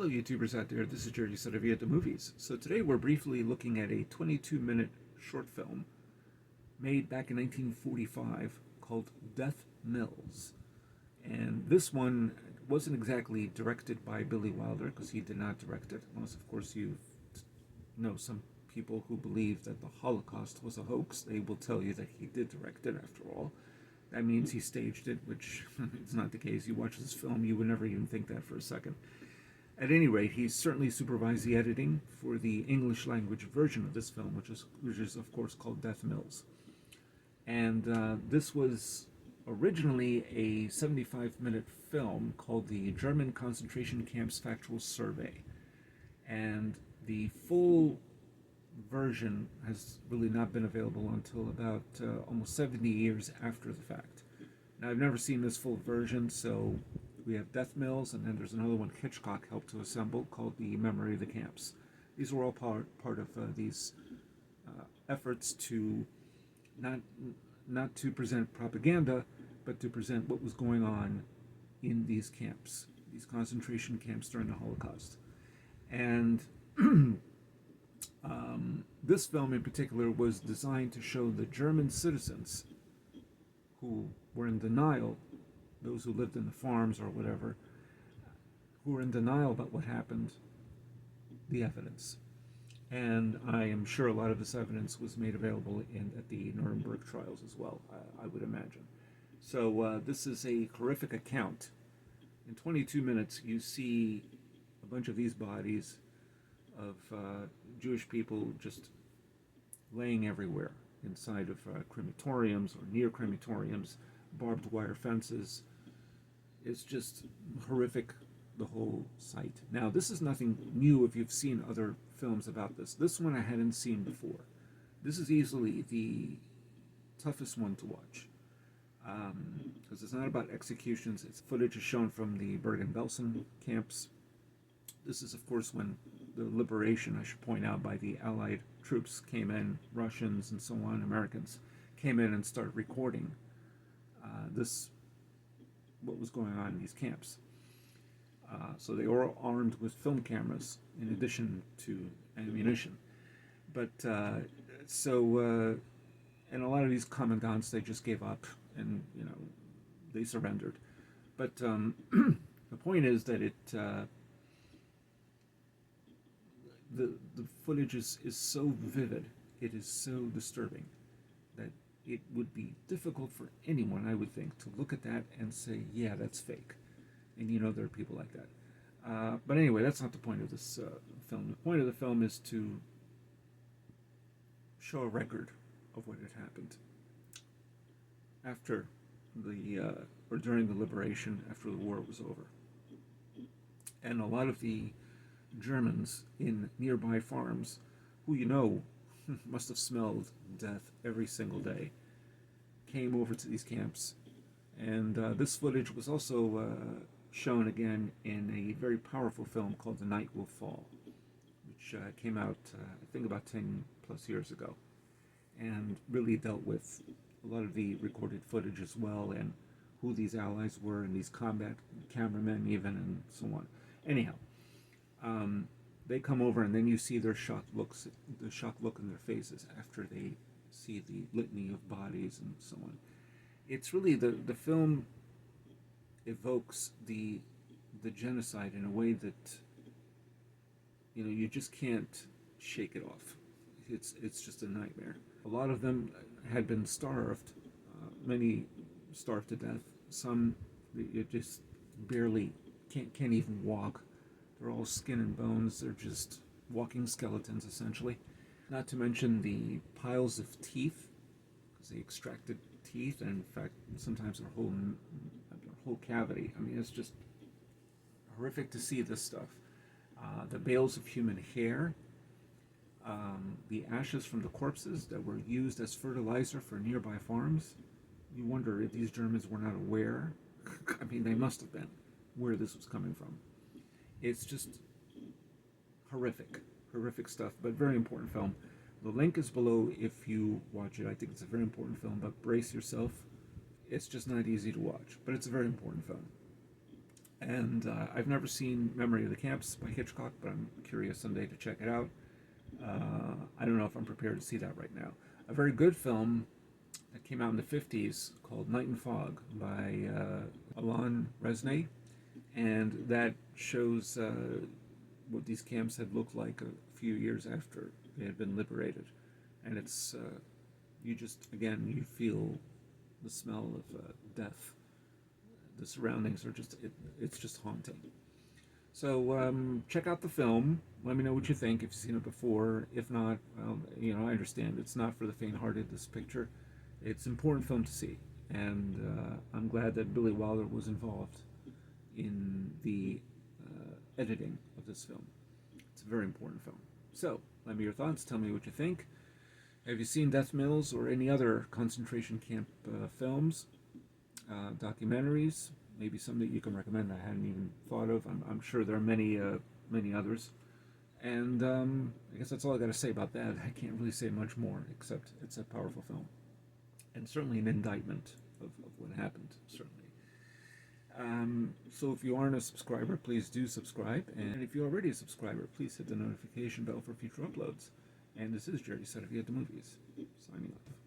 Hello, YouTubers out there. This is Jerry Sadovia at the Movies. So today we're briefly looking at a 22-minute short film made back in 1945 called Death Mills. And this one wasn't exactly directed by Billy Wilder, because he did not direct it, unless, of course, you know some people who believe that the Holocaust was a hoax. They will tell you that he did direct it, after all. That means he staged it, which is not the case. You watch this film, you would never even think that for a second. At any rate, he certainly supervised the editing for the English language version of this film, which is of course called Death Mills. And this was originally a 75-minute film called the German Concentration Camps Factual Survey. And the full version has really not been available until about almost 70 years after the fact. Now, I've never seen this full version, so we have Death Mills, and then there's another one Hitchcock helped to assemble called The Memory of the Camps. These were all part of these efforts to not to present propaganda, but to present what was going on in these camps, these concentration camps during the Holocaust. And this film in particular was designed to show the German citizens who were in denial, those who lived in the farms or whatever, who were in denial about what happened, the evidence. And I am sure a lot of this evidence was made available at the Nuremberg trials as well, I would imagine. So this is a horrific account. In 22 minutes, you see a bunch of these bodies of Jewish people just laying everywhere, inside of crematoriums or near crematoriums, barbed wire fences. It's just horrific, the whole sight. Now, this is nothing new if you've seen other films about this. This one I hadn't seen before. This is easily the toughest one to watch, because it's not about executions. It's footage is shown from the Bergen-Belsen camps. This is, of course, when the liberation, I should point out, by the Allied troops came in, Russians and so on, Americans, came in and started recording what was going on in these camps. So they were armed with film cameras in addition to ammunition. But and a lot of these commandants, they just gave up and, they surrendered. But the point is that the footage is so vivid, it is so disturbing, that it would be difficult for anyone, I would think, to look at that and say, yeah, that's fake. And there are people like that. But anyway, that's not the point of this film. The point of the film is to show a record of what had happened after or during the liberation, after the war was over. And a lot of the Germans in nearby farms, who must have smelled death every single day, came over to these camps. And this footage was also shown again in a very powerful film called The Night Will Fall, which came out, I think, about 10 plus years ago, and really dealt with a lot of the recorded footage as well, and who these allies were, and these combat cameramen even, and so on. Anyhow, they come over, and then you see the shocked look in their faces after they see the litany of bodies and so on. It's really the film evokes the genocide in a way that you just can't shake it off. It's just a nightmare. A lot of them had been starved. Many starved to death. Some you just barely can't even walk. They're all skin and bones. They're just walking skeletons, essentially. Not to mention the piles of teeth, because they extracted teeth, and in fact, sometimes their whole cavity. I mean, it's just horrific to see this stuff. The bales of human hair, the ashes from the corpses that were used as fertilizer for nearby farms. You wonder if these Germans were not aware. I mean, they must have been, where this was coming from. It's just horrific stuff, but very important film. The link is below if you watch it. I think it's a very important film, but brace yourself. It's just not easy to watch, but it's a very important film. And I've never seen Memory of the Camps by Hitchcock, but I'm curious someday to check it out. I don't know if I'm prepared to see that right now. A very good film that came out in the 50s called Night and Fog by Alain Resnais, and that shows what these camps had looked like a few years after they had been liberated. And it's, you just, again, you feel the smell of death. The surroundings are just, it's just haunting. So check out the film. Let me know what you think if you've seen it before. If not, well, I understand. It's not for the faint-hearted, this picture. It's an important film to see. And I'm glad that Billy Wilder was involved in the editing of this film. It's a very important film. So, let me know your thoughts. Tell me what you think. Have you seen Death Mills or any other concentration camp films, documentaries? Maybe some that you can recommend I hadn't even thought of. I'm sure there are many others. And I guess that's all I got to say about that. I can't really say much more, except it's a powerful film. And certainly an indictment of what happened, certainly. So if you aren't a subscriber, please do subscribe. And if you're already a subscriber, please hit the notification bell for future uploads. And this is Jerry Said If You Had the Movies, signing off.